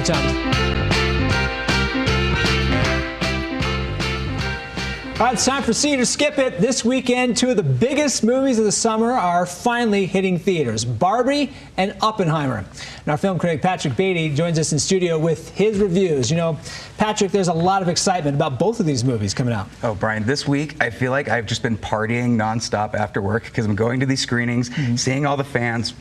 you, Tom. All right, it's time for See It or Skip It. This weekend, two of the biggest movies of the summer are finally hitting theaters, Barbie and Oppemheimer. And our film critic Patrick Beatty joins us in studio with his reviews. You know, Patrick, there's a lot of excitement about both of these movies coming out. Oh, Brian, this week I feel like I've just been partying nonstop after work because I'm going to these screenings, seeing all the fans,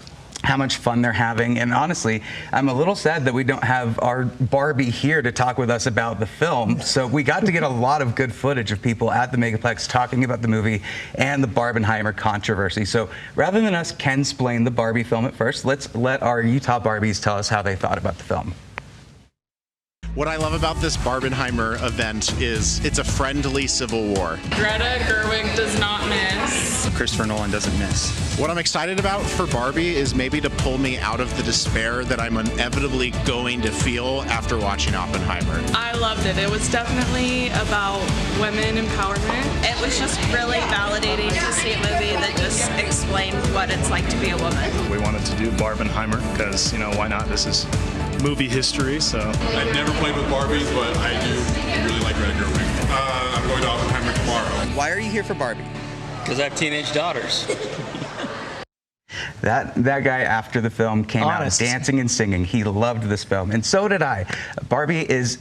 how much fun they're having, and honestly, I'm a little sad that we don't have our Barbie here to talk with us about the film. So we got to get a lot of good footage of people at the Megaplex talking about the movie and the Barbenheimer controversy. So rather than us Ken-splain the Barbie film at first, let's let our Utah Barbies tell us how they thought about the film. What I love about this Barbenheimer event is it's a friendly civil war. Greta Gerwig does not miss. Christopher Nolan doesn't miss. What I'm excited about for Barbie is maybe to pull me out of the despair that I'm inevitably going to feel after watching Oppenheimer. I loved it. It was definitely about women empowerment. It was just really validating to see a movie that just explained what it's like to be a woman. We wanted to do Barbenheimer because, you know, why not? This is movie history, so. I've never played with Barbies, but I do really like Greta Gerwig. I'm going to Oppemheimer tomorrow. Why are you here for Barbie? Because I have teenage daughters. That guy after the film came out dancing and singing. He loved this film, and so did I. Barbie is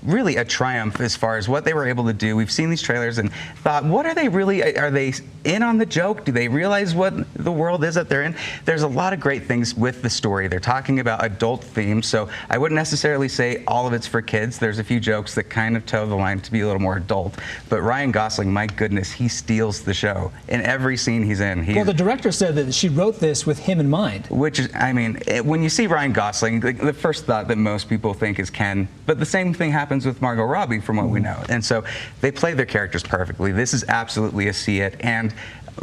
really a triumph as far as what they were able to do. We've seen these trailers and thought, what are they really, are they in on the joke? Do they realize what the world is that they're in? There's a lot of great things with the story. They're talking about adult themes, so I wouldn't necessarily say all of it's for kids. There's a few jokes that kind of toe the line to be a little more adult, but Ryan Gosling, my goodness, he steals the show in every scene he's in. Well, the director said that she wrote this with him in mind. Which is, I mean, when you see Ryan Gosling, the first thought that most people think is Ken, but the same thing happens with Margot Robbie from what we know. And so they play their characters perfectly. This is absolutely a see it. And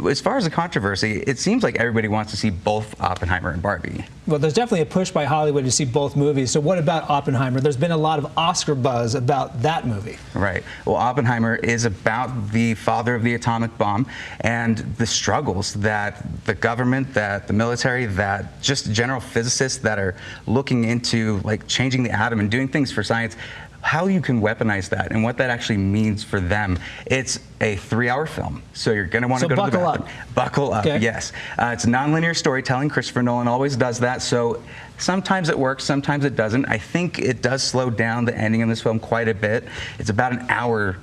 as far as the controversy, it seems like everybody wants to see both Oppenheimer and Barbie. Well, there's definitely a push by Hollywood to see both movies. So what about Oppenheimer? There's been a lot of Oscar buzz about that movie. Right. Well, Oppenheimer is about the father of the atomic bomb and the struggles that the government, that the military, that just general physicists that are looking into like changing the atom and doing things for science, how you can weaponize that and what that actually means for them. It's a 3-hour film, so you're going to want to go to the bathroom. Buckle up, okay. Yes. It's nonlinear storytelling. Christopher Nolan always does that, so sometimes it works, sometimes it doesn't. I think it does slow down the ending of this film quite a bit. It's about an hour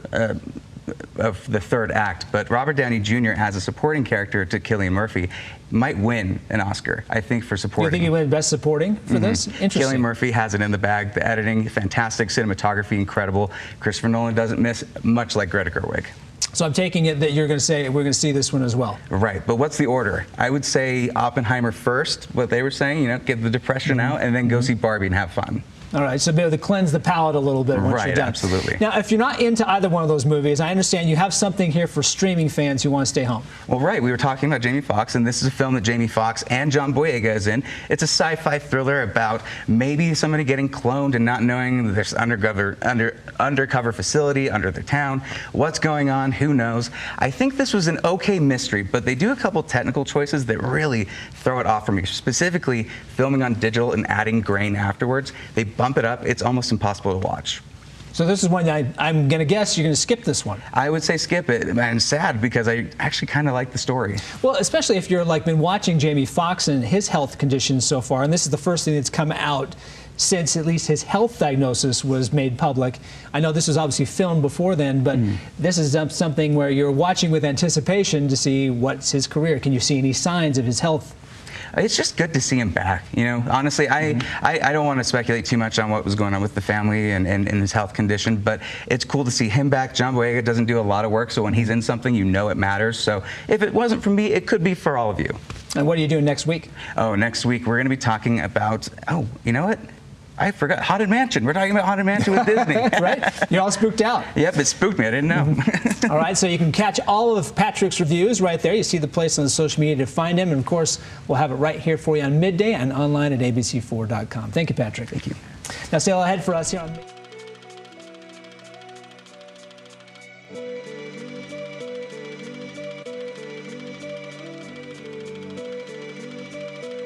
of the third act, but Robert Downey Jr. as a supporting character to Cillian Murphy might win an Oscar, I think, for supporting. You think he win Best Supporting for this? Interesting. Cillian Murphy has it in the bag. The editing, fantastic. Cinematography, incredible. Christopher Nolan doesn't miss, much like Greta Gerwig. So I'm taking it that you're going to say we're going to see this one as well. Right, but what's the order? I would say Oppenheimer first, what they were saying, you know, get the depression out, and then go see Barbie and have fun. All right, so be able to cleanse the palate a little bit once you're done. Absolutely. Now, if you're not into either one of those movies, I understand you have something here for streaming fans who want to stay home. Well, right, we were talking about Jamie Foxx, and this is a film that Jamie Foxx and John Boyega is in. It's a sci-fi thriller about maybe somebody getting cloned and not knowing there's undercover facility under their town. What's going on? Who knows? I think this was an okay mystery, but they do a couple technical choices that really throw it off for me. Specifically, filming on digital and adding grain afterwards. They bump it up. It's almost impossible to watch. So this is one I'm going to guess you're going to skip this one. I would say skip it, and sad because I actually kind of like the story. Well, especially if you're like been watching Jamie Foxx and his health conditions so far, and this is the first thing that's come out since at least his health diagnosis was made public. I know this was obviously filmed before then, but this is something where you're watching with anticipation to see what's his career. Can you see any signs of his health? It's just good to see him back. You know, honestly, I don't want to speculate too much on what was going on with the family and his health condition, but it's cool to see him back. John Boyega doesn't do a lot of work, so when he's in something, you know it matters. So if it wasn't for me, it could be for all of you. And what are you doing next week? Oh, next week we're going to be talking about, oh, you know what? I forgot. Haunted Mansion. We're talking about Haunted Mansion with Disney. Right? You're all spooked out. Yep, it spooked me. I didn't know. All right, so you can catch all of Patrick's reviews right there. You see the place on the social media to find him. And, of course, we'll have it right here for you on midday and online at abc4.com. Thank you, Patrick. Thank you. Now, stay all ahead for us here on